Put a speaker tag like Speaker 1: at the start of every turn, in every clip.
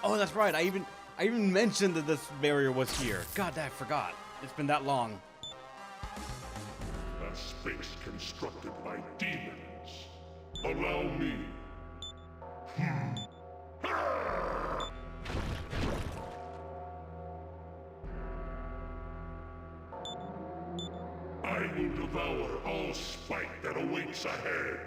Speaker 1: Oh, that's right. I even mentioned that this barrier was here. God, I forgot. It's been that long.
Speaker 2: A space constructed by demons. Allow me. I will devour all spite that awaits ahead.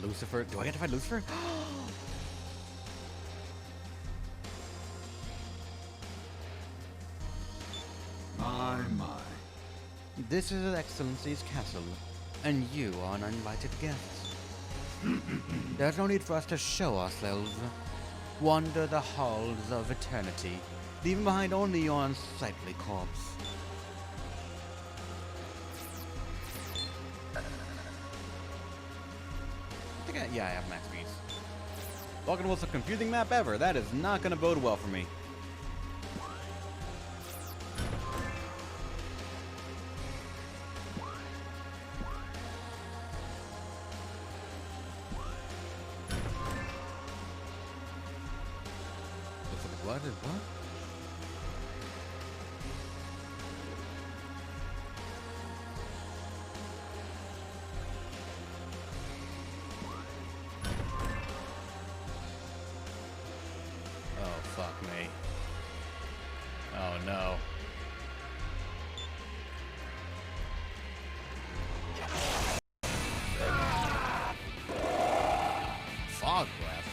Speaker 1: Lucifer. Do I get to fight Lucifer?
Speaker 3: My.
Speaker 1: This is His Excellency's castle, and you are an uninvited guest. There's no need for us to show ourselves. Wander the halls of eternity, leaving behind only your unsightly corpse. Yeah, I have max speed. Welcome to the most confusing map ever. That is not gonna bode well for me. What is what? Oh, fuck me. Oh, no. Fog breath?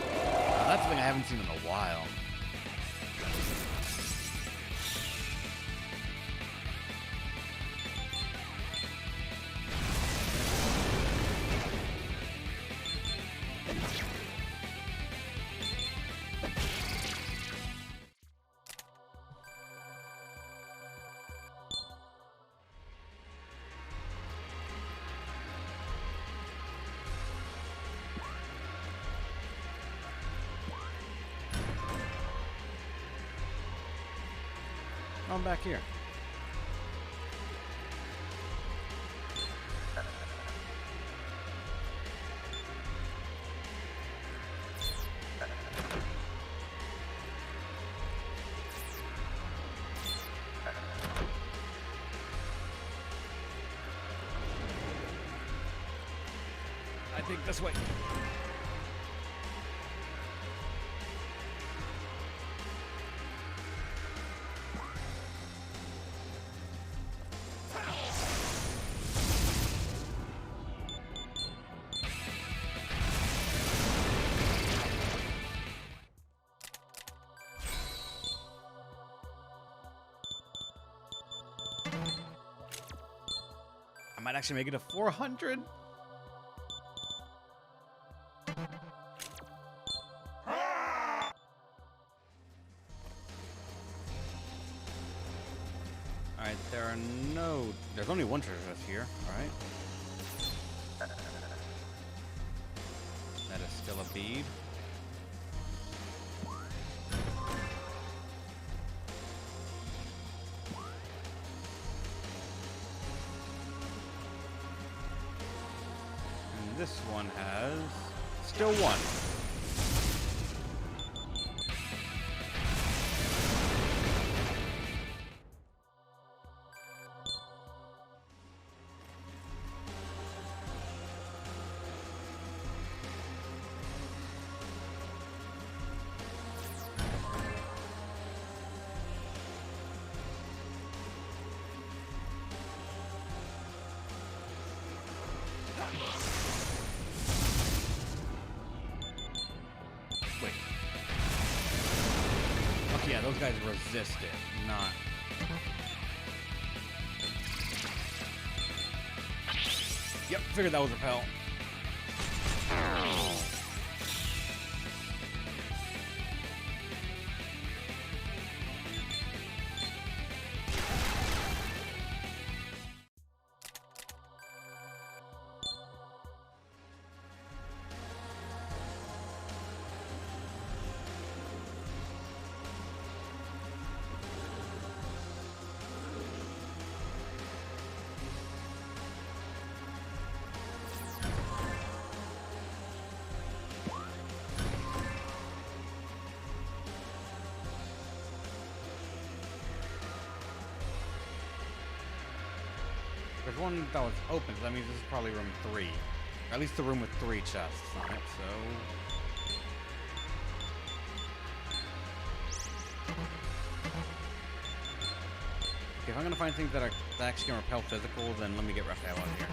Speaker 1: Now, that's something I haven't seen in a while. I'm back here. I think this way. I might actually make it to 400. Alright, there's only one treasure chest here, alright. That is still a bead. And this one has still one. Wait. Okay, yeah, those guys resist it, not... Yep, figured that was repel. one that was open, so that means this is probably room 3. Or at least the room with 3 chests on it, so... Okay, if I'm gonna find things that actually can repel physical, then let me get Raphael out of here.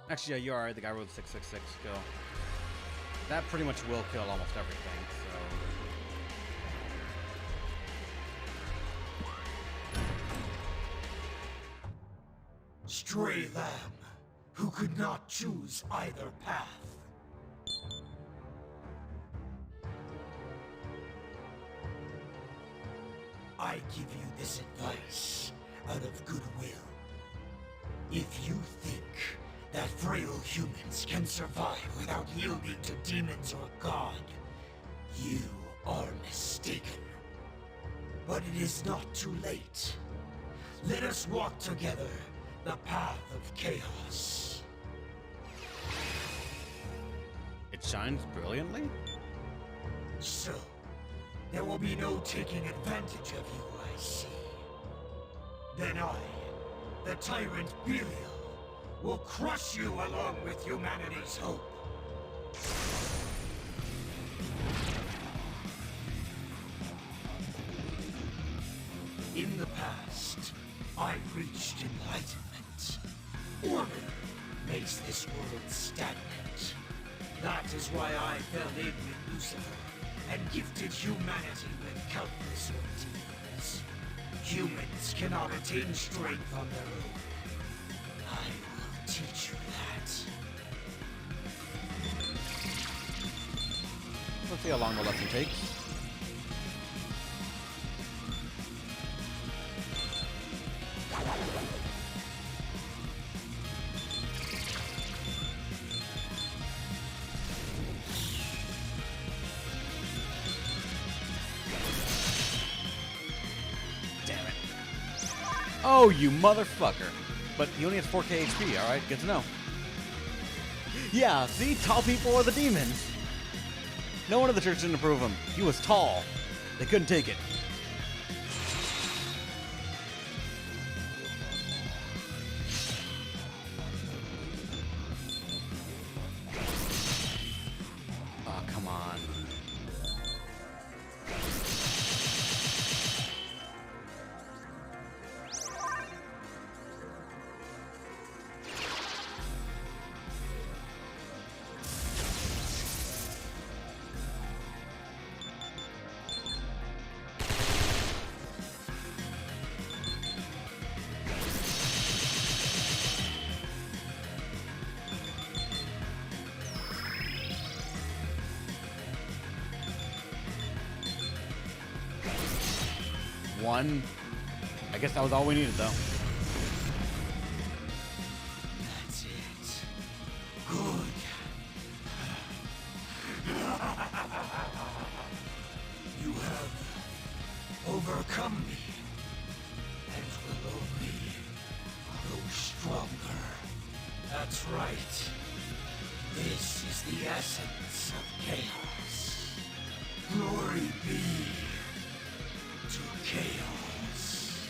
Speaker 1: Actually, yeah, you are right. The guy rolled 666 kill. That pretty much will kill almost everything, so...
Speaker 4: Stray lamb, who could not choose either path. I give you this advice out of goodwill. If you think that frail humans can survive without yielding to demons or God, you are mistaken. But it is not too late. Let us walk together the path of chaos.
Speaker 1: It shines brilliantly?
Speaker 4: So, there will be no taking advantage of you, I see. Then I, the tyrant Belial, will crush you along with humanity's hope. In the past, I reached enlightenment. Order makes this world stagnant. That is why I fell in with Lucifer and gifted humanity with countless demons. Humans cannot attain strength on their own. I will teach you that.
Speaker 1: Let's see how long the lesson takes. Damn it. Oh, you motherfucker. But he only has 4k HP, alright? Good to know. Yeah, see? Tall people are the demons. No wonder the church didn't approve him. He was tall. They couldn't take it. Oh, come on. One. I guess that was all we needed, though.
Speaker 4: That's it. Good. You have overcome me, and will only grow stronger. That's right. This is the essence of chaos. Glory be to chaos.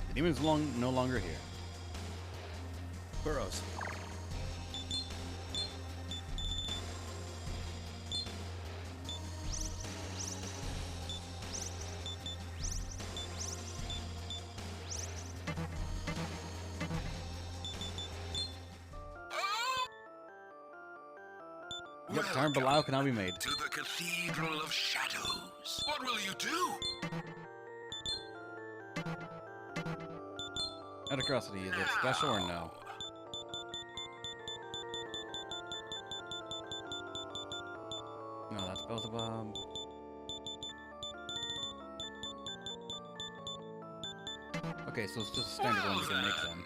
Speaker 1: The demon's no longer here. Burrows. Yep, Tyrant Belial can now be made.
Speaker 5: To the Cathedral of Shadows. What will you do?
Speaker 1: Out of curiosity, is it special or no? Beelzebub. Okay, so it's just a standard one we can make then.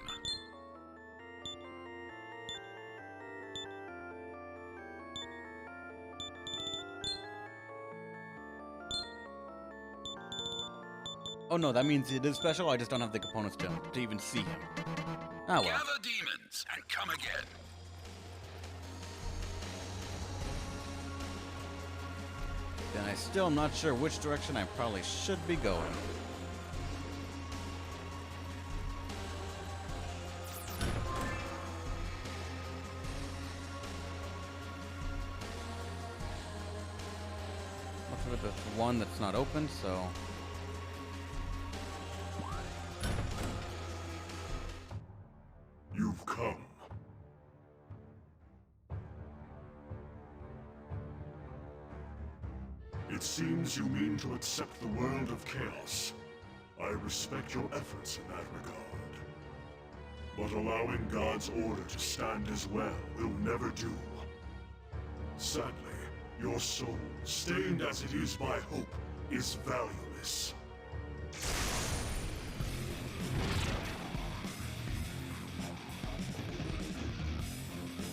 Speaker 1: Oh no, that means it is special, I just don't have the components to even see him. Ah well.
Speaker 5: Gather demons and come again.
Speaker 1: Then I still am not sure which direction I probably should be going. Looks like there's one that's not open, so...
Speaker 2: You've come. It seems you mean to accept the world of chaos. I respect your efforts in that regard. But allowing God's order to stand as well will never do. Sadly, your soul, stained as it is by hope, is valueless.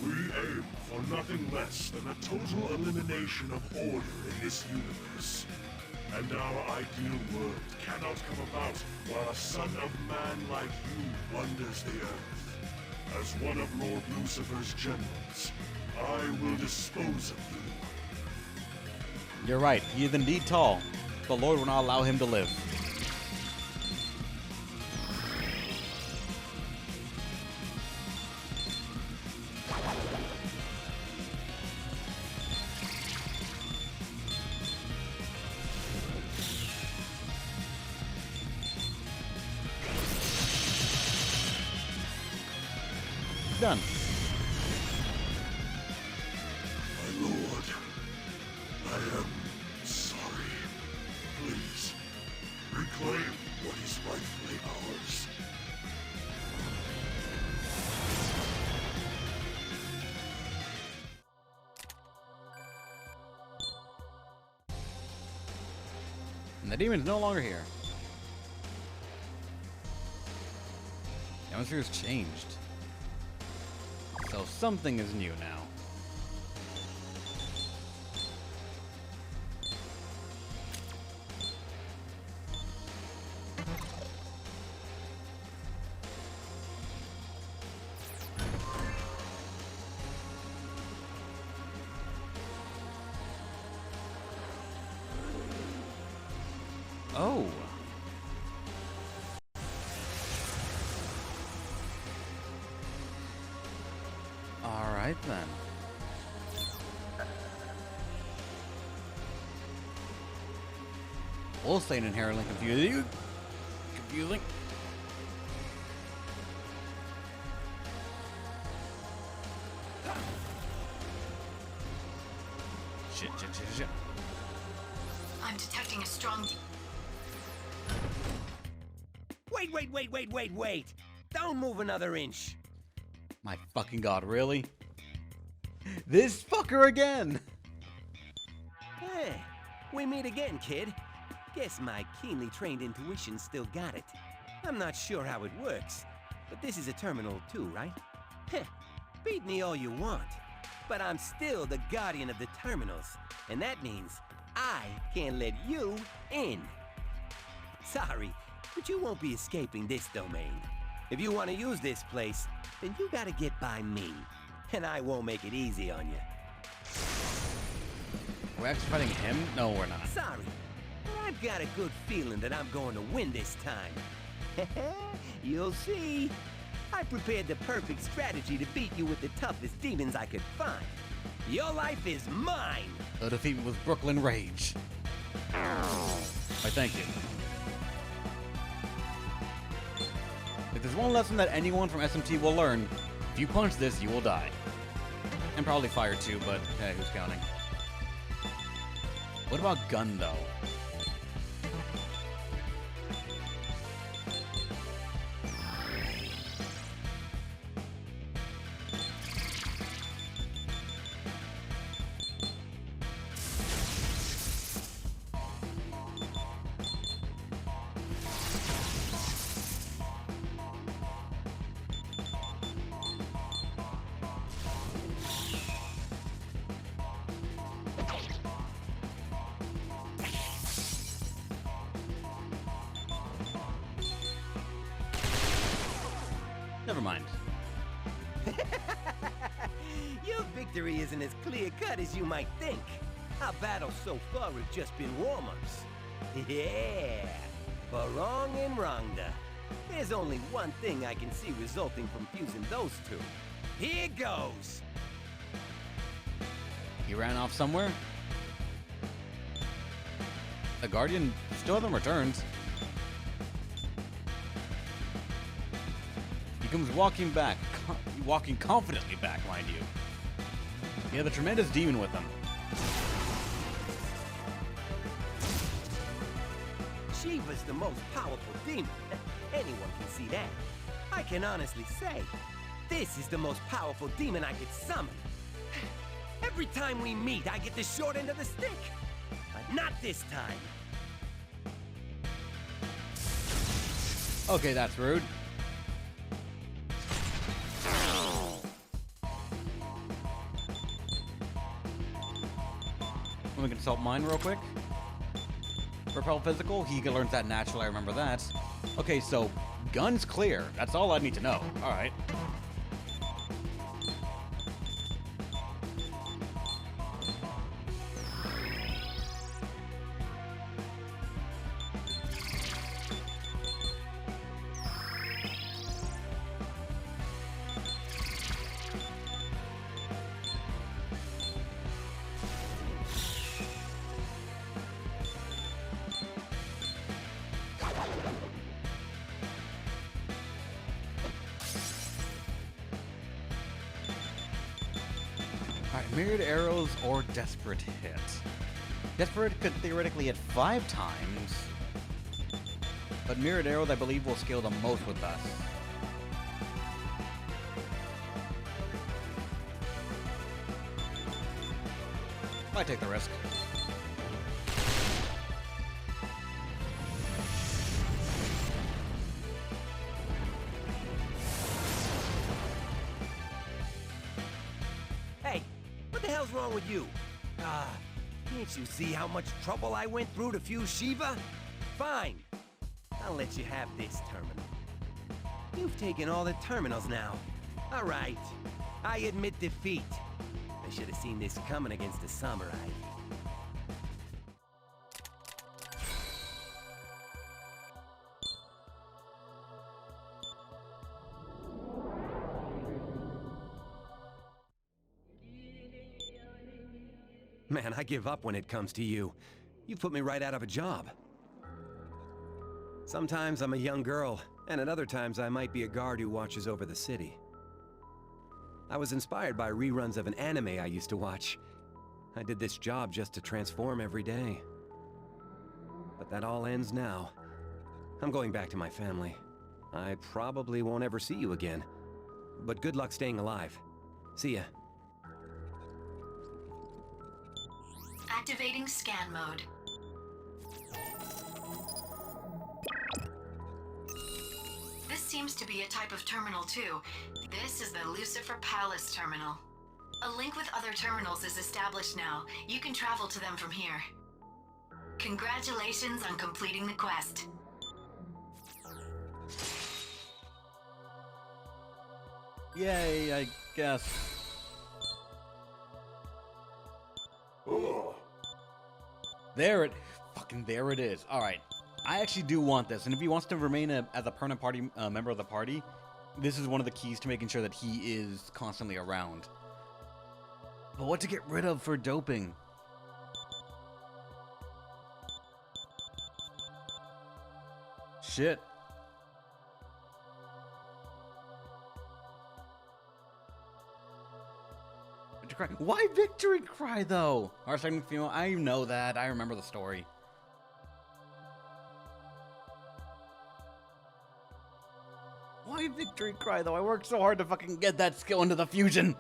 Speaker 2: We aim for nothing less than a total elimination of order in this universe. And our ideal world cannot come about while a son of man like you wanders the earth. As one of Lord Lucifer's generals, I will dispose of you.
Speaker 1: You're right, he is indeed tall. The Lord will not allow him to live. Done.
Speaker 2: My lord, I am sorry. Please, reclaim what is rightfully ours.
Speaker 1: And the demon's no longer here. The atmosphere's changed. So something is new now. Oh. Alright then. We'll say inherently confusing. Confusing. Shit.
Speaker 6: I'm detecting a strong...
Speaker 7: Wait! Don't move another inch.
Speaker 1: My fucking god, really? This fucker again!
Speaker 7: Hey, we meet again, kid. Guess my keenly trained intuition still got it. I'm not sure how it works, but this is a terminal too, right? Heh, beat me all you want, but I'm still the guardian of the terminals, and that means I can't let you in. Sorry, but you won't be escaping this domain. If you want to use this place, then you gotta get by me, and I won't make it easy on you.
Speaker 1: We're actually fighting him? No, we're not.
Speaker 7: Sorry, but I've got a good feeling that I'm going to win this time. You'll see. I prepared the perfect strategy to beat you with the toughest demons I could find. Your life is mine!
Speaker 1: The defeat was Brooklyn Rage. Why, thank you. If there's one lesson that anyone from SMT will learn, if you punch this, you will die. And probably fire too, but hey, who's counting? What about gun, though? never mind.
Speaker 7: Your victory isn't as clear-cut as you might think. Our battles so far have just been warm-ups. Yeah, Barong and Rongda. There's only one thing I can see resulting from fusing those two. Here goes!
Speaker 1: He ran off somewhere? The Guardian still hasn't returned. He comes walking back, walking confidently back, mind you. He had a tremendous demon with him.
Speaker 7: Shiva's the most powerful demon. Anyone can see that. I can honestly say, this is the most powerful demon I could summon. Every time we meet, I get the short end of the stick. But not this time.
Speaker 1: Okay, that's rude. Let me consult mine real quick. Repel physical, he learns that naturally, I remember that. Okay, so gun's clear. That's all I need to know. Alright. Alright, mirrored arrows or desperate hit. Desperate could theoretically hit 5 times, but mirrored arrows I believe will scale the most with us. I take the risk.
Speaker 7: Hey, what the hell's wrong with you? Can't you see how much trouble I went through to fuse Shiva? Fine. I'll let you have this terminal. You've taken all the terminals now. All right. I admit defeat. I should have seen this coming against a samurai. Man, I give up when it comes to you. You put me right out of a job. Sometimes I'm a young girl, and at other times I might be a guard who watches over the city. I was inspired by reruns of an anime I used to watch. I did this job just to transform every day. But that all ends now. I'm going back to my family. I probably won't ever see you again. But good luck staying alive. See ya.
Speaker 6: Activating scan mode. This seems to be a type of terminal too. This is the Lucifer Palace terminal. A link with other terminals is established now. You can travel to them from here. Congratulations on completing the quest.
Speaker 1: Yay, I guess. There it is. Alright. I actually do want this, and if he wants to remain as a permanent party member of the party, this is one of the keys to making sure that he is constantly around. But what to get rid of for doping? Shit. Why victory cry though? Our second female, I know that. I remember the story. Why victory cry though? I worked so hard to fucking get that skill into the fusion.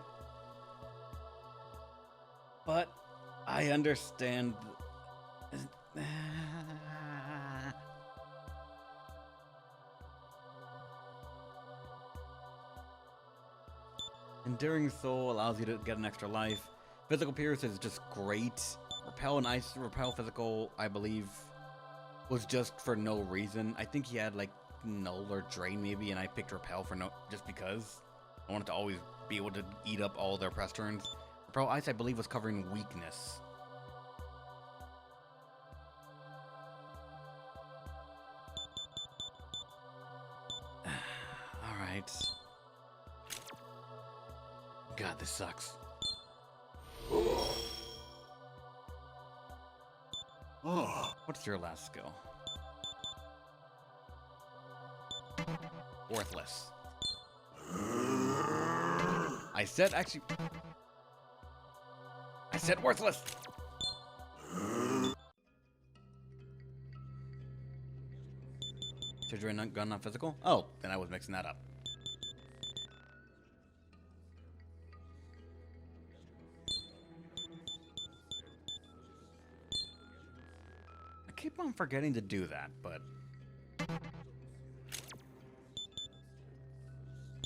Speaker 1: But I understand. Enduring Soul allows you to get an extra life. Physical Pierce is just great. Repel and Repel Physical, I believe, was just for no reason. I think he had like null or drain maybe, and I picked repel for just because. I wanted to always be able to eat up all their press turns. Repel Ice, I believe, was covering weakness. Alright. God, this sucks. What's your last skill? Worthless. I said worthless! Surgery gun not physical? Oh, then I was mixing that up. I keep on forgetting to do that, but...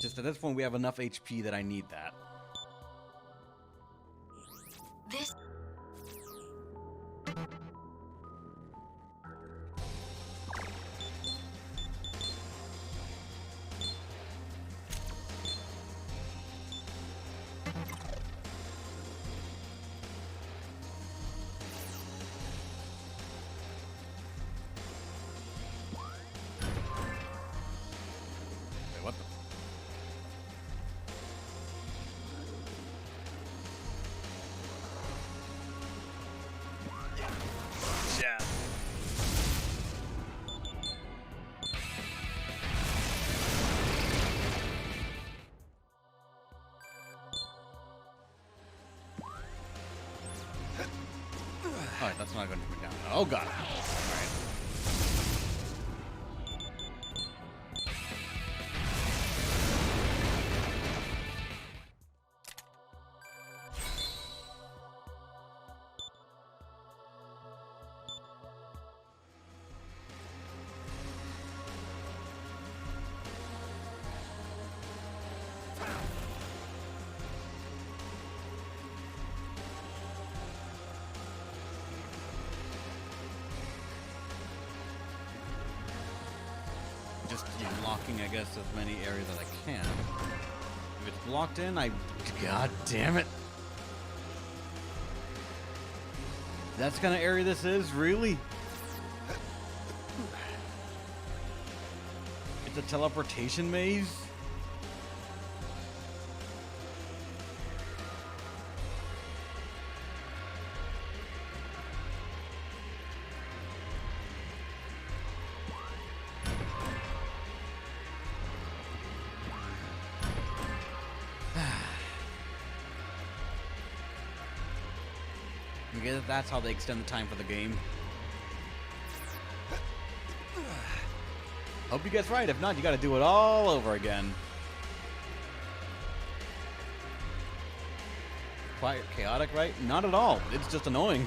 Speaker 1: just at this point, we have enough HP that I need that.
Speaker 6: This.
Speaker 1: Wait, what the? Yeah. Alright, that's not going to take me down. Oh god. Alright. Just blocking, I guess, as many areas as I can. If it's blocked in, God damn it. That's the kind of area this is, really? It's a teleportation maze? I guess that's how they extend the time for the game. Hope you guess right. If not, you gotta do it all over again. Quite chaotic, right? Not at all. It's just annoying.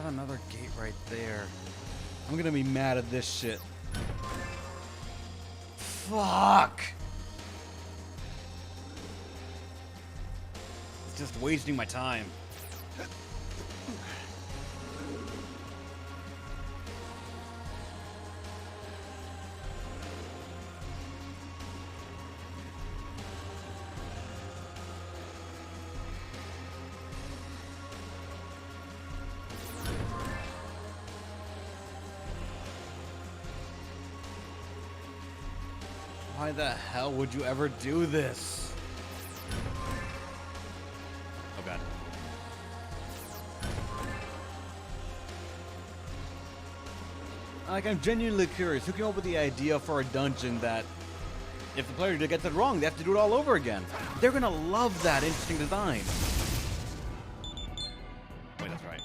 Speaker 1: Another gate right there. I'm gonna be mad at this shit. Fuck! It's just wasting my time. Why the hell would you ever do this? Oh god. Like, I'm genuinely curious. Who came up with the idea for a dungeon that if the player gets it wrong, they have to do it all over again? They're gonna love that interesting design. Wait, that's right.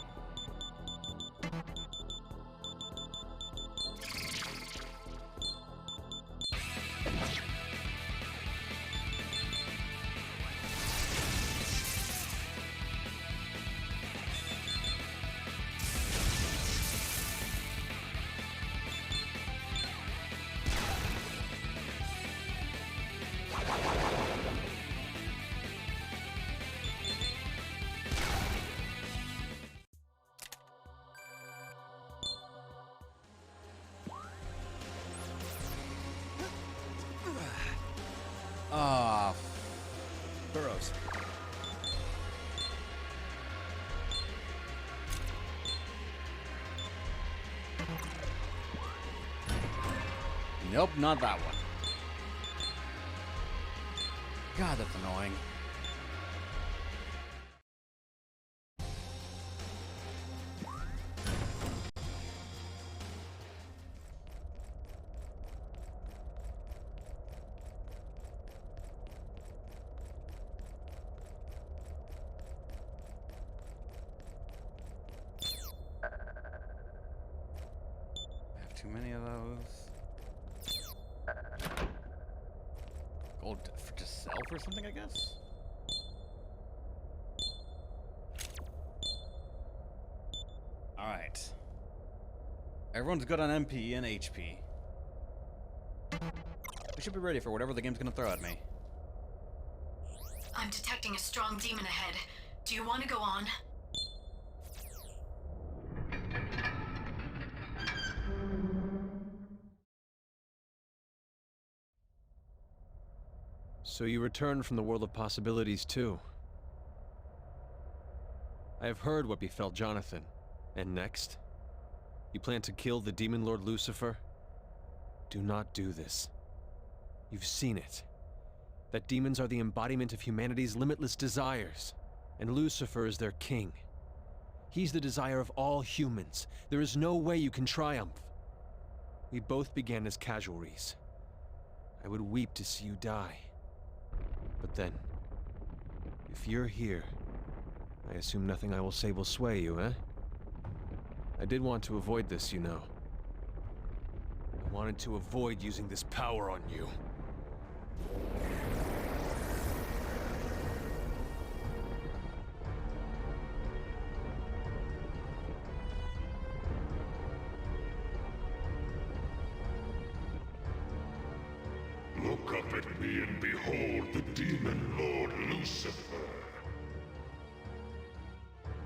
Speaker 1: Ah,
Speaker 8: Burrows.
Speaker 1: nope, not that one. God, that's annoying. I have too many of those. Gold to sell for something, I guess? Alright. Everyone's good on MP and HP. We should be ready for whatever the game's gonna throw at me.
Speaker 6: I'm detecting a strong demon ahead. Do you want to go on?
Speaker 8: So you returned from the world of possibilities too. I have heard what befell Jonathan. And next? You plan to kill the Demon Lord Lucifer? Do not do this. You've seen it. That demons are the embodiment of humanity's limitless desires, and Lucifer is their king. He's the desire of all humans. There is no way you can triumph. We both began as casualties. I would weep to see you die. But then, if you're here, I assume nothing I will say will sway you, eh? I did want to avoid this, you know. I wanted to avoid using this power on you.
Speaker 2: Look up at me and behold the Demon Lord Lucifer.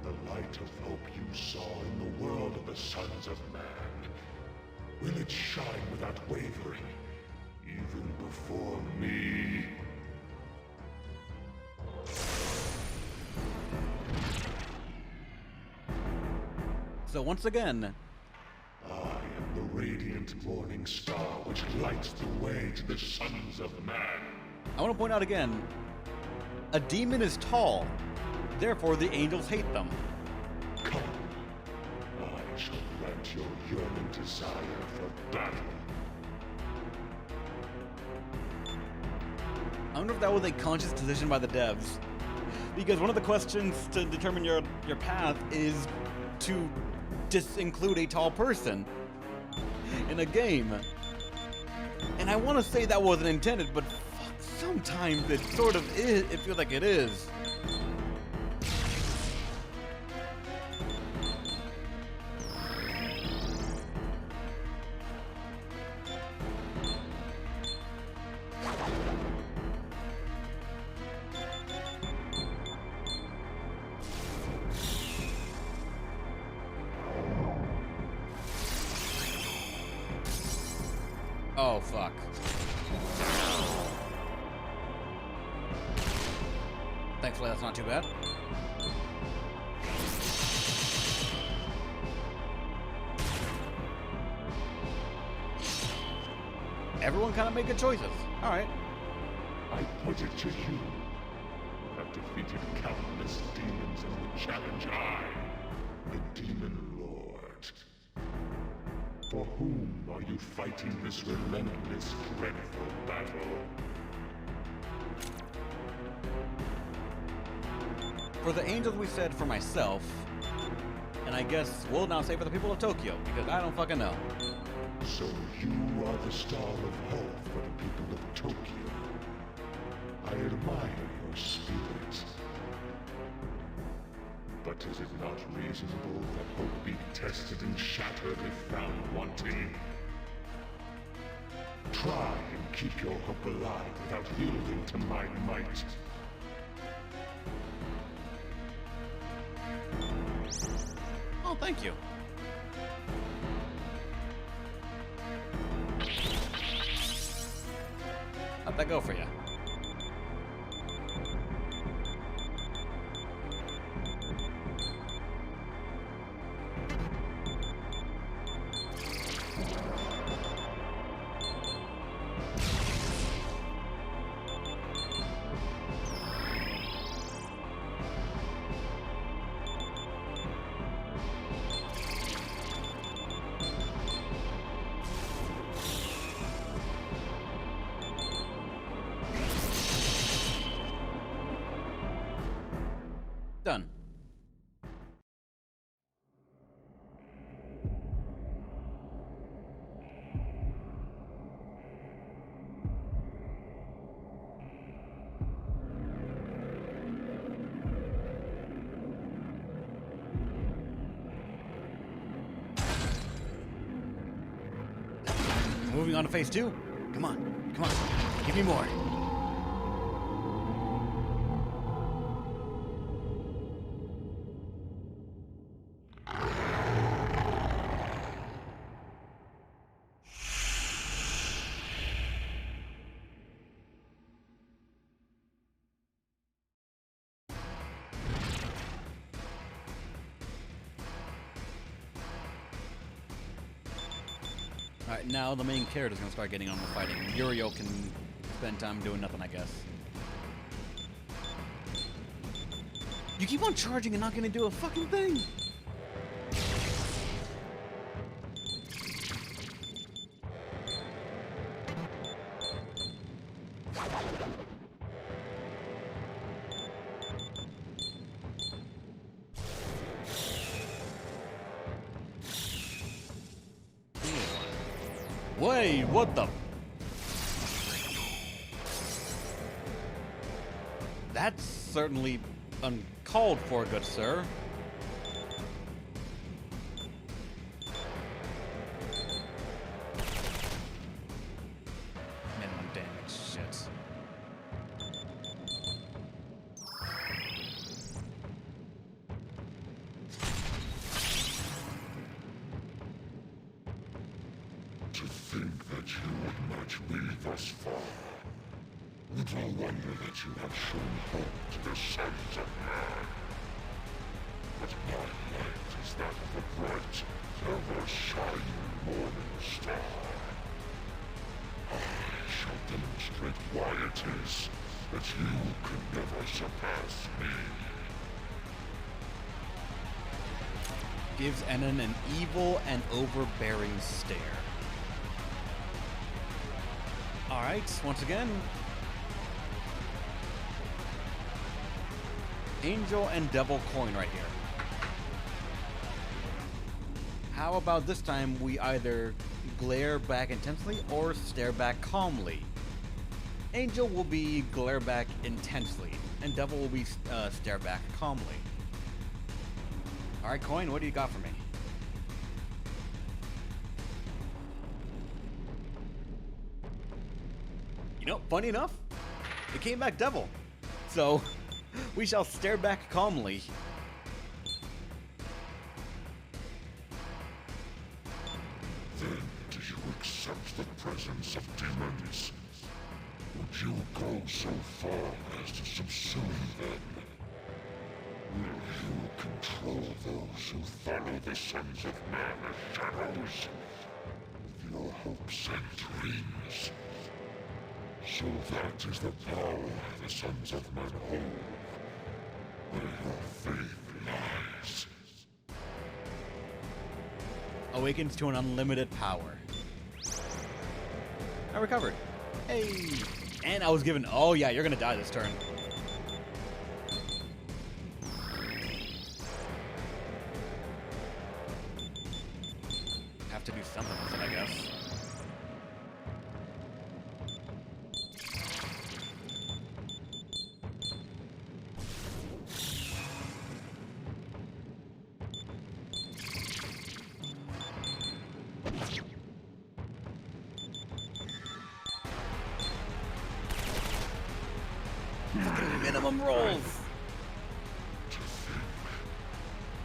Speaker 2: The light of hope you saw in the world of the sons of man. Will it shine without wavering, even before me?
Speaker 1: So once again,
Speaker 2: I am the radiant morning star which lights the way to the sons of man.
Speaker 1: I want to point out again, a demon is tall, therefore the angels hate them.
Speaker 2: Come, I shall grant your yearning desire for battle.
Speaker 1: I wonder if that was a conscious decision by the devs. Because one of the questions to determine your path is to disinclude a tall person in a game. And I want to say that wasn't intended, but fuck, sometimes it sort of is. It feels like it is. Oh, fuck. Thankfully, that's not too bad. Everyone kind of made good choices. All right.
Speaker 2: I put it to you. You have defeated countless demons and would challenge I, the Demon Lord. For whom are you fighting this relentless, dreadful battle?
Speaker 1: For the angels, we said for myself. And I guess we'll now say for the people of Tokyo, because I don't fucking know.
Speaker 2: So you are the star of hope for the people of Tokyo. I admire your spirit. But is it not reasonable that hope be tested and shattered if found wanting? Try and keep your hope alive without yielding to my might.
Speaker 1: Oh, thank you. How'd that go for you? Done. Moving on to phase 2. Come on, come on. Give me more. Alright, now the main character's gonna start getting on with fighting. Uriel can spend time doing nothing, I guess. You keep on charging and not gonna do a fucking thing! Wait, what the? That's certainly uncalled for, good sir. Minimum damage, shit.
Speaker 2: To think that you would match me thus far. Little wonder that you have shown hope to the sons of man. But my light is that of the bright, ever-shining morning star. I shall demonstrate why it is that you can never surpass me.
Speaker 1: Gives Enon an evil and overbearing stare. Alright, once again. Angel and Devil coin right here. How about this time we either glare back intensely or stare back calmly? Angel will be glare back intensely, and Devil will be stare back calmly. Alright, coin, what do you got for me? You know, funny enough, it came back Devil. So, we shall stare back calmly.
Speaker 2: Then do you accept the presence of demons? Would you go so far as to subsume them? Will you control those who follow the sons of man as shadows? With your hopes and dreams? So that is the power the sons of man hold, where your faith lies.
Speaker 1: Awakens to an unlimited power. I recovered. Hey! And I was given, oh yeah, you're gonna die this turn. Have to do something with it, I guess. Minimum rolls!
Speaker 2: To think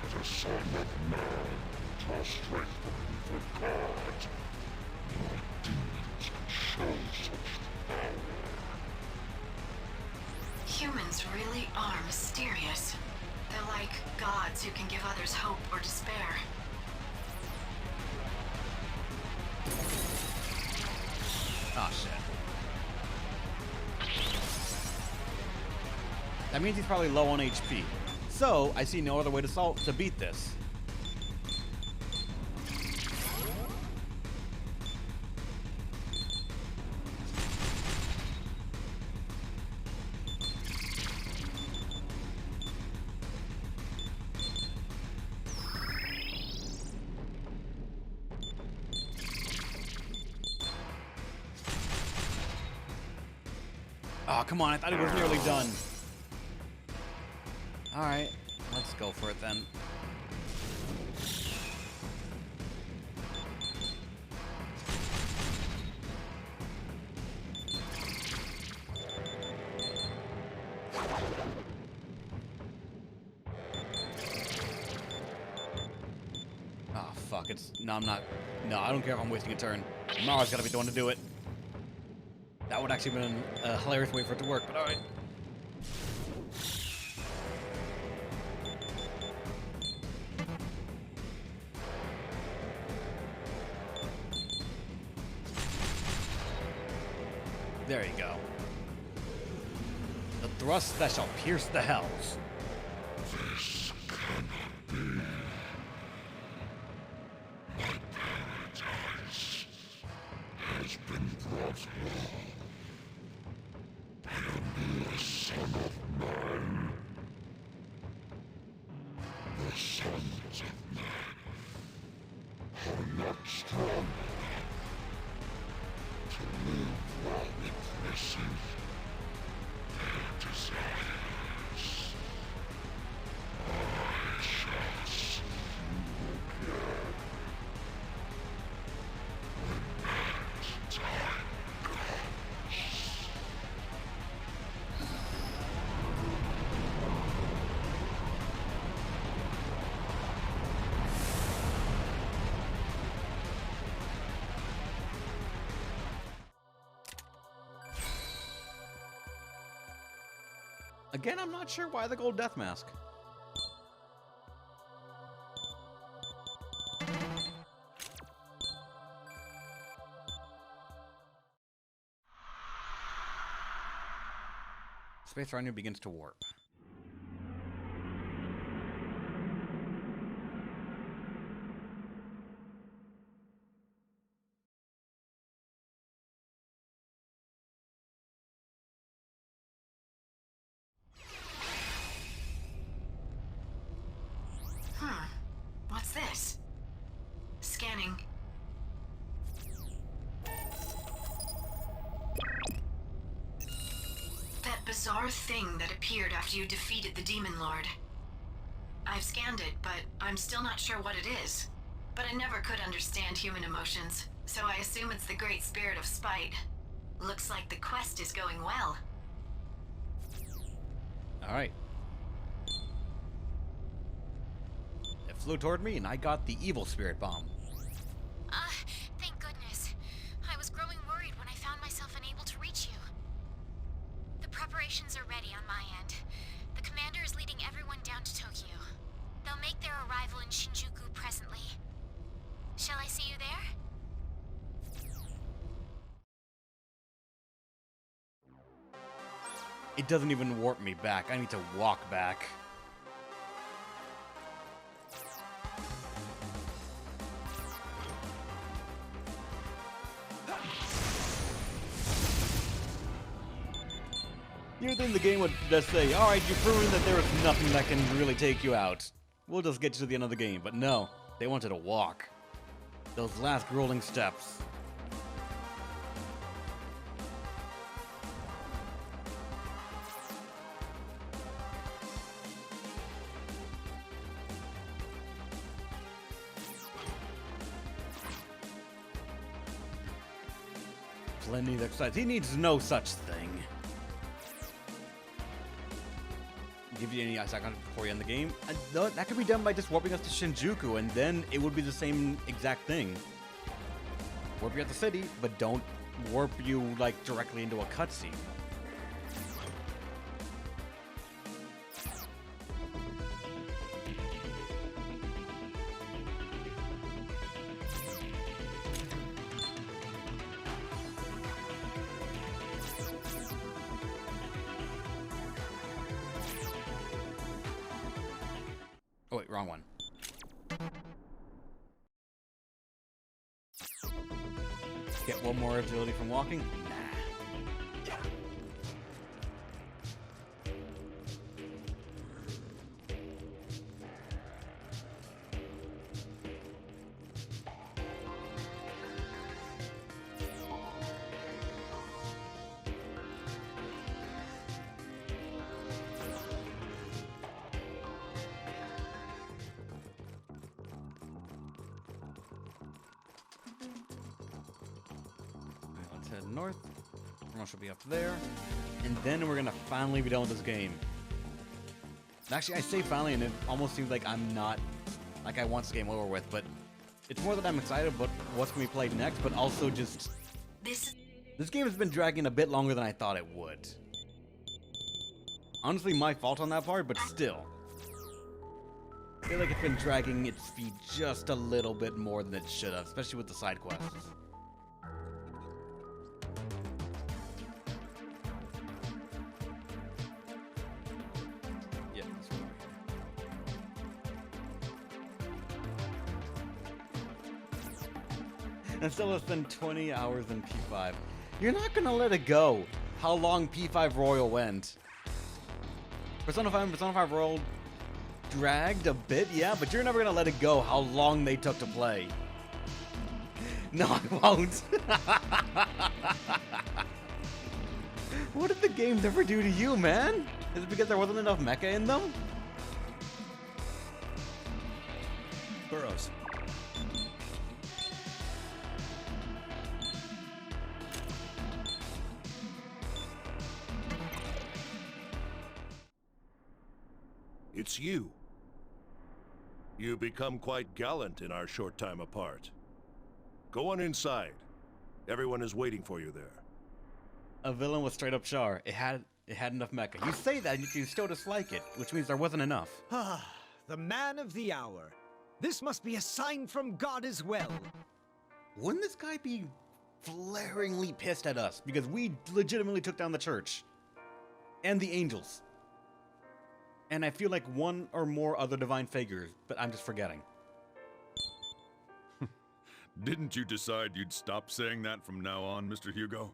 Speaker 2: that a son of man draws strength from the God, your demons can show such power.
Speaker 6: Humans really are mysterious. They're like gods who can give others hope or despair.
Speaker 1: Oh shit. That means he's probably low on HP. So, I see no other way to beat this. Oh, come on, I thought it was nearly done. Alright, let's go for it then. Oh, fuck, it's... No, I'm not... No, I don't care if I'm wasting a turn. Mara's gotta be the one to do it. That would actually have been a hilarious way for it to work, but alright. There you go. The thrust that shall pierce the hells.
Speaker 2: This cannot be. My paradise has been brought low. I am the son of man. The sons of man are not strong enough to live while witnessing their desires. I shall see you again when that time comes.
Speaker 1: Again, I'm not sure why the gold death mask. Space around you begins to warp.
Speaker 6: What's this? Scanning. That bizarre thing that appeared after you defeated the Demon Lord. I've scanned it, but I'm still not sure what it is. But I never could understand human emotions, so I assume it's the great spirit of spite. Looks like the quest is going well.
Speaker 1: Alright. It flew toward me and I got the evil spirit bomb.
Speaker 9: Thank goodness. I was growing worried when I found myself unable to reach you. The preparations are ready on my end. The commander is leading everyone down to Tokyo. They'll make their arrival in Shinjuku presently. Shall I see you there?
Speaker 1: It doesn't even warp me back. I need to walk back. You'd think the game would just say, alright, you've proven that there is nothing that can really take you out. We'll just get you to the end of the game. But no, they wanted to walk. Those last rolling steps. Plenty of exercise. He needs no such thing. Give you any ice icon before you end the game. That could be done by just warping us to Shinjuku, and then it would be the same exact thing. Warp you at the city, but don't warp you like directly into a cutscene. Oh wait, wrong one. Get one more agility from walking? Nah. head north. Everyone should be up there. And then we're gonna finally be done with this game. Actually, I say finally, and it almost seems like I'm not, like I want this game over with, but it's more that I'm excited about what's gonna be played next, but also just... This game has been dragging a bit longer than I thought it would. Honestly, my fault on that part, but still. I feel like it's been dragging its feet just a little bit more than it should have, especially with the side quests. Yeah, that's what And still less than 20 hours in P5. You're not gonna let it go how long P5 Royal went. Persona 5 and Persona 5 Royal dragged a bit, yeah, but you're never gonna let it go how long they took to play. No, I won't. What did the games ever do to you, man? Is it because there wasn't enough mecha in them?
Speaker 7: Burrows.
Speaker 2: It's you. You become quite gallant in our short time apart. Go on inside. Everyone is waiting for you there.
Speaker 1: A villain was straight up char. It had enough mecha. You say that, and you still dislike it, which means there wasn't enough.
Speaker 10: Ah, the man of the hour. This must be a sign from God as well.
Speaker 1: Wouldn't this guy be flaringly pissed at us because we legitimately took down the church and the angels? And I feel like one or more other divine figures, but I'm just forgetting.
Speaker 3: Didn't you decide you'd stop saying that from now on, Mr. Hugo?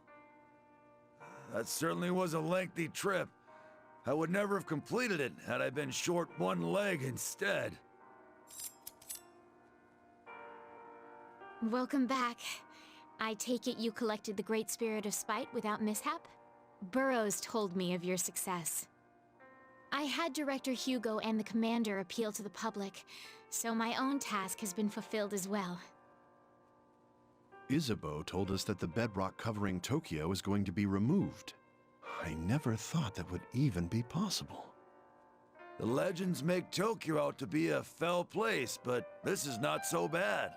Speaker 11: That certainly was a lengthy trip. I would never have completed it had I been short one leg instead.
Speaker 9: Welcome back. I take it you collected the Great Spirit of Spite without mishap? Burrows told me of your success. I had Director Hugo and the Commander appeal to the public, so my own task has been fulfilled as well.
Speaker 12: Isabeau told us that the bedrock covering Tokyo is going to be removed. I never thought that would even be possible.
Speaker 11: The legends make Tokyo out to be a fell place, but this is not so bad.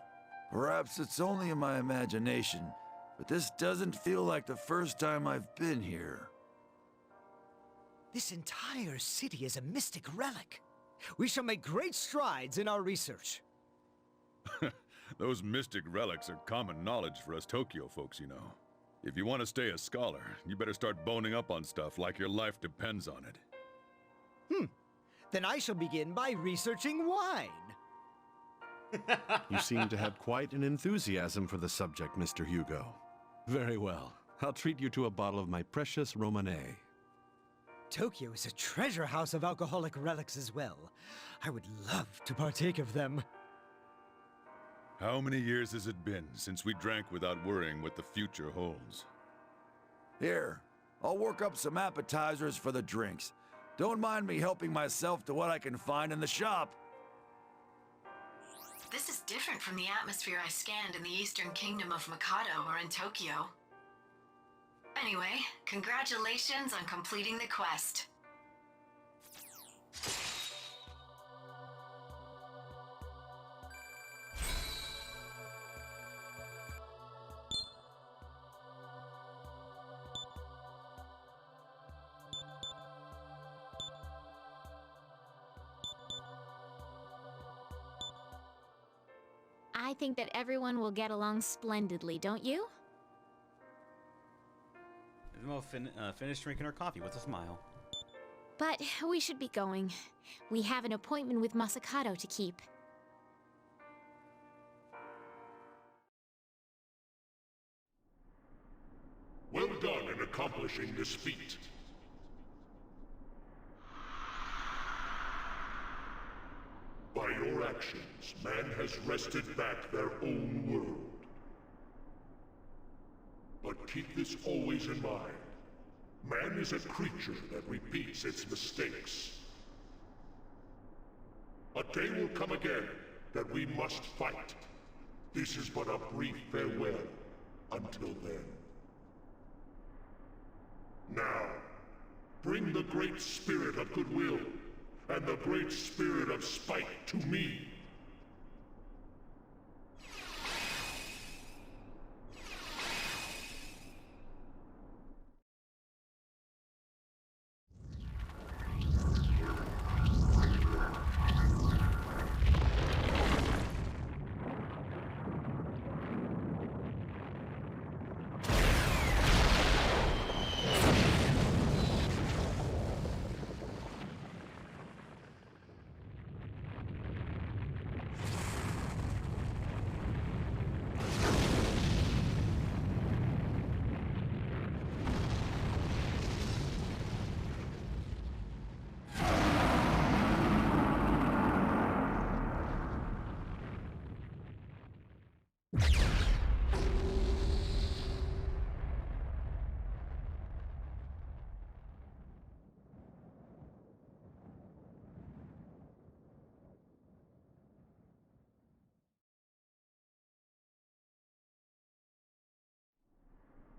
Speaker 11: Perhaps it's only in my imagination, but this doesn't feel like the first time I've been here.
Speaker 10: This entire city is a mystic relic. We shall make great strides in our research.
Speaker 3: Those mystic relics are common knowledge for us Tokyo folks, you know. If you want to stay a scholar, you better start boning up on stuff like your life depends on it.
Speaker 10: Then I shall begin by researching wine.
Speaker 12: You seem to have quite an enthusiasm for the subject, Mr. Hugo. Very well. I'll treat you to a bottle of my precious Romanée.
Speaker 10: Tokyo is a treasure house of alcoholic relics as well. I would love to partake of them.
Speaker 3: How many years has it been since we drank without worrying what the future holds?
Speaker 11: Here, I'll work up some appetizers for the drinks. Don't mind me helping myself to what I can find in the shop.
Speaker 6: This is different from the atmosphere I scanned in the Eastern Kingdom of Mikado or in Tokyo. Anyway, congratulations on completing the quest.
Speaker 9: I think that everyone will get along splendidly, don't you?
Speaker 1: Ismo finished drinking her coffee with a smile.
Speaker 9: But we should be going. We have an appointment with Masakato to keep.
Speaker 2: Well done in accomplishing this feat. By your actions, man has wrested back their own world. But keep this always in mind. Man is a creature that repeats its mistakes. A day will come again that we must fight. This is but a brief farewell. Until then. Bring the great spirit of goodwill and the great spirit of spite to me.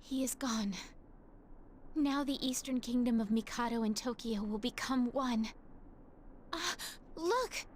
Speaker 9: He is gone. Now the Eastern Kingdom of Mikado and Tokyo will become one. Ah, look!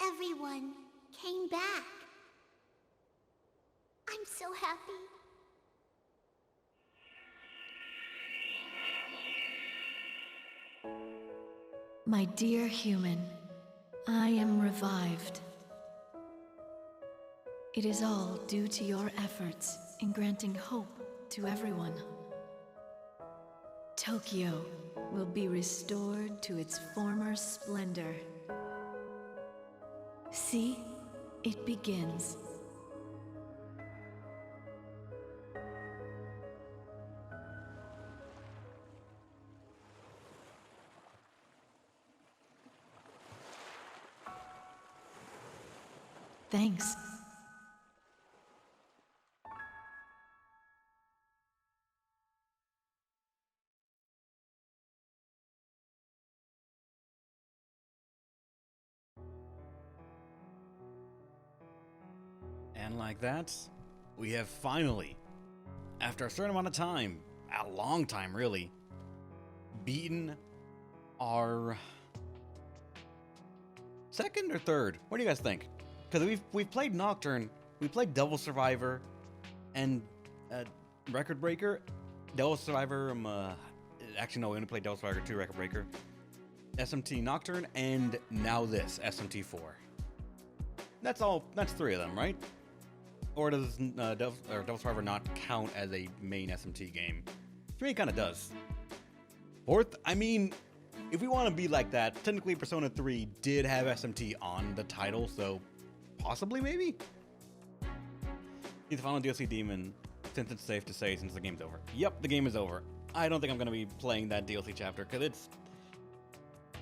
Speaker 13: Everyone came back. I'm so happy. My dear human, I am revived. It is all due to your efforts in granting hope to everyone. Tokyo will be restored to its former splendor. See, it begins. Thanks.
Speaker 1: And like that, we have finally, after a certain amount of time, a long time really, beaten our second or third. What do you guys think? Because we've played Nocturne, we played Devil Survivor, and Record Breaker. Devil Survivor. Actually, no, we only played Devil Survivor 2, Record Breaker, SMT Nocturne, and now this SMT 4. That's all. That's 3 of them, right? Or does Devil Survivor not count as a main SMT game? To me, it kind of does. 4th, I mean, if we want to be like that, technically Persona 3 did have SMT on the title, so possibly, maybe? He's the final DLC demon, since it's safe to say since the game's over. Yep, the game is over. I don't think I'm going to be playing that DLC chapter, because it's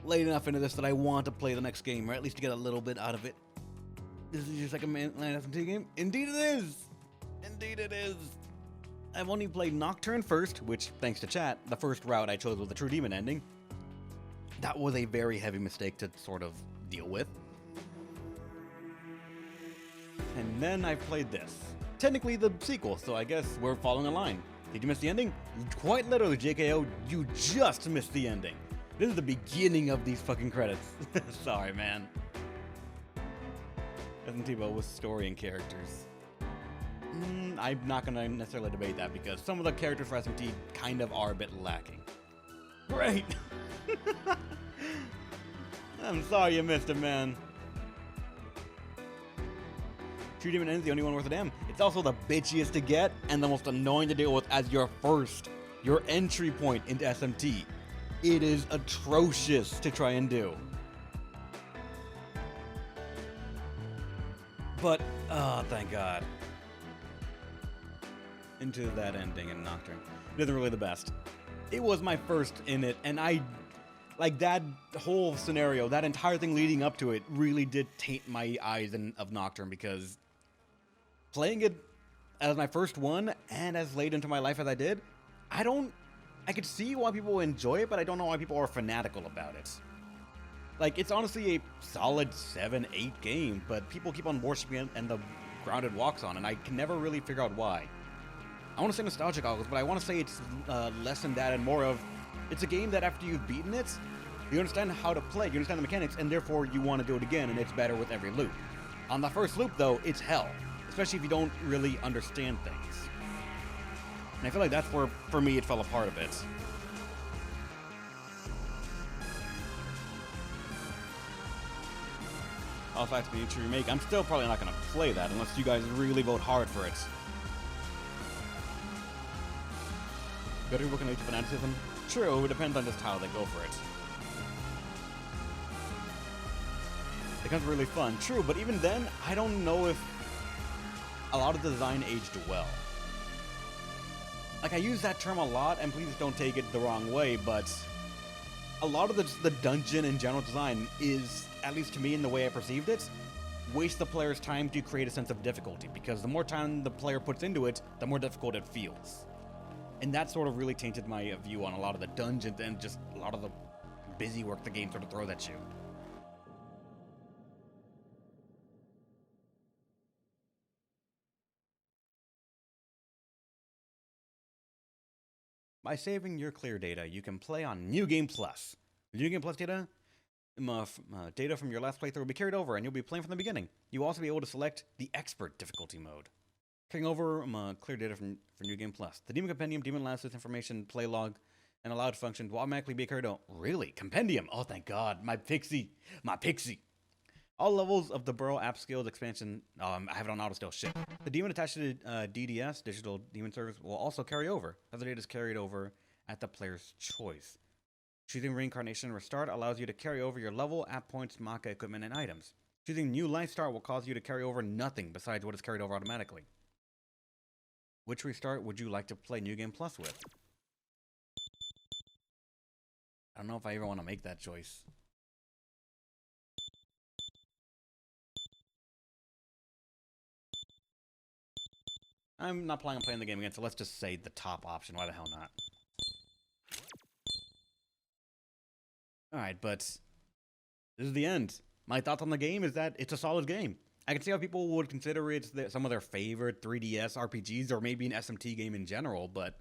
Speaker 1: late enough into this that I want to play the next game, or at least to get a little bit out of it. This is your second main SMT game? Indeed it is! Indeed it is! I've only played Nocturne first, which, thanks to chat, the first route I chose was the True Demon ending. That was a very heavy mistake to sort of deal with. And then I've played this. Technically the sequel, so I guess we're following a line. Did you miss the ending? Quite literally, JKO, you just missed the ending. This is the beginning of these fucking credits. Sorry, man. SMT with story and characters. I'm not gonna necessarily debate that because some of the characters for SMT kind of are a bit lacking. Great! I'm sorry you missed it, man. True Demon End is the only one worth a damn. It's also the bitchiest to get and the most annoying to deal with as your entry point into SMT. It is atrocious to try and do. But, thank God. Into that ending in Nocturne. It isn't really the best. It was my first in it, and like that whole scenario, that entire thing leading up to it really did taint my eyes of Nocturne because playing it as my first one and as late into my life as I did, I could see why people enjoy it, but I don't know why people are fanatical about it. Like, it's honestly a solid 7-8 game, but people keep on worshiping it and the grounded walks on, and I can never really figure out why. I want to say nostalgic goggles, but I want to say it's less than that and more of, it's a game that after you've beaten it, you understand how to play, you understand the mechanics, and therefore you want to do it again, and it's better with every loop. On the first loop, though, it's hell, especially if you don't really understand things. And I feel like that's where, for me, it fell apart a bit. Also, have to be a true remake. I'm still probably not going to play that unless you guys really vote hard for it. Better book an age of fanaticism? True, it depends on just how they go for it. It becomes really fun. True, but even then, I don't know if a lot of the design aged well. Like, I use that term a lot, and please don't take it the wrong way, but a lot of the dungeon and general design is, at least to me in the way I perceived it, waste the player's time to create a sense of difficulty, because the more time the player puts into it, the more difficult it feels. And that sort of really tainted my view on a lot of the dungeons and just a lot of the busy work the game sort of throws at you. By saving your clear data, you can play on New Game Plus. New Game Plus data, data from your last playthrough will be carried over, and you'll be playing from the beginning. You'll also be able to select the Expert difficulty mode. Carrying over clear data for New Game Plus. The Demon Compendium, Demon Lasses information, play log, and allowed functions will automatically be carried out. Really? Compendium? Oh, thank God. My pixie. My pixie. All levels of the Burrow app skills expansion, I have it on auto still. Shit. The demon attached to DDS, Digital Demon Service, will also carry over. Other data is carried over at the player's choice. Choosing Reincarnation Restart allows you to carry over your level, app points, Maka equipment, and items. Choosing New Life Start will cause you to carry over nothing besides what is carried over automatically. Which restart would you like to play New Game Plus with? I don't know if I ever want to make that choice. I'm not planning on playing the game again, so let's just say the top option. Why the hell not? Alright, but this is the end. My thoughts on the game is that it's a solid game. I can see how people would consider it some of their favorite 3DS RPGs or maybe an SMT game in general, but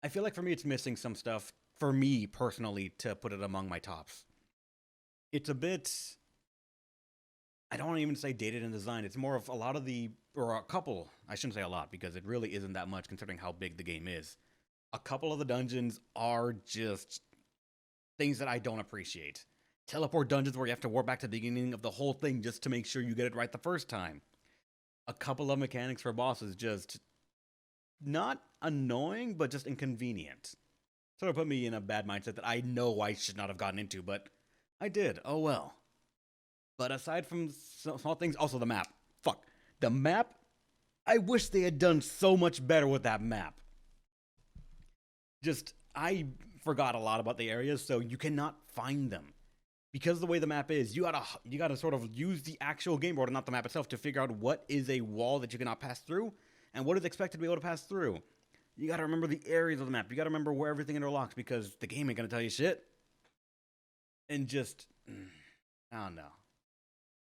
Speaker 1: I feel like for me it's missing some stuff, for me personally, to put it among my tops. It's a bit... I don't want to even say dated in design. It's more of a lot of the... Or a couple... I shouldn't say a lot, because it really isn't that much considering how big the game is. A couple of the dungeons are just things that I don't appreciate. Teleport dungeons where you have to warp back to the beginning of the whole thing just to make sure you get it right the first time. A couple of mechanics for bosses just... not annoying, but just inconvenient. Sort of put me in a bad mindset that I know I should not have gotten into, but I did. Oh well. But aside from small things, also the map. Fuck. The map? I wish they had done so much better with that map. Just, I forgot a lot about the areas, so you cannot find them. Because of the way the map is, you gotta sort of use the actual game board and not the map itself to figure out what is a wall that you cannot pass through, and what is expected to be able to pass through. You gotta remember the areas of the map. You gotta remember where everything interlocks, because the game ain't gonna tell you shit. And just, I don't know.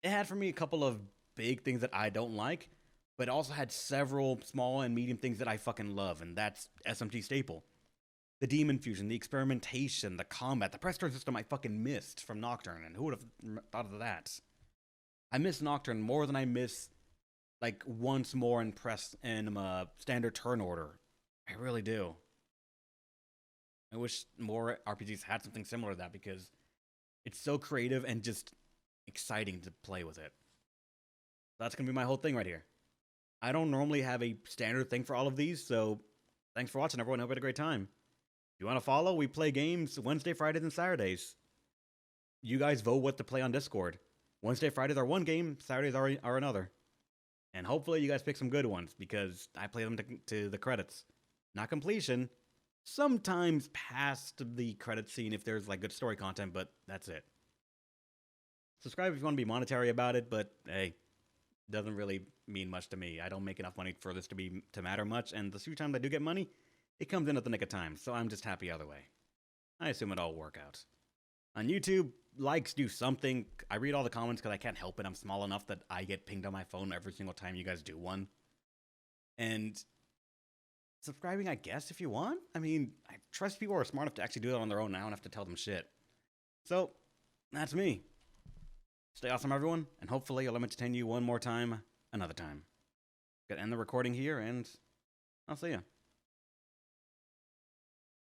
Speaker 1: It had for me a couple of big things that I don't like, but it also had several small and medium things that I fucking love, and that's SMT staple. The demon fusion, the experimentation, the combat, the press turn system I fucking missed from Nocturne, and who would have thought of that? I miss Nocturne more than I miss, like, once more in standard turn order. I really do. I wish more RPGs had something similar to that, because it's so creative and just exciting to play with it. That's gonna be my whole thing right here. I don't normally have a standard thing for all of these, so thanks for watching, everyone. Hope you had a great time. If you want to follow, we play games Wednesday, Fridays, and Saturdays. You guys vote what to play on Discord. Wednesday, Fridays are one game, Saturdays are another. And hopefully you guys pick some good ones, because I play them to the credits. Not completion. Sometimes past the credit scene if there's like good story content, but that's it. Subscribe if you want to be monetary about it, but hey, doesn't really mean much to me. I don't make enough money for this to matter much, and the few times I do get money, it comes in at the nick of time, so I'm just happy either way. I assume it'll all work out. On YouTube, likes do something. I read all the comments because I can't help it. I'm small enough that I get pinged on my phone every single time you guys do one. And subscribing, I guess, if you want. I mean, I trust people are smart enough to actually do it on their own now. I don't have to tell them shit. So, that's me. Stay awesome, everyone, and hopefully I'll entertain you one more time, another time. Gonna end the recording here, and I'll see ya.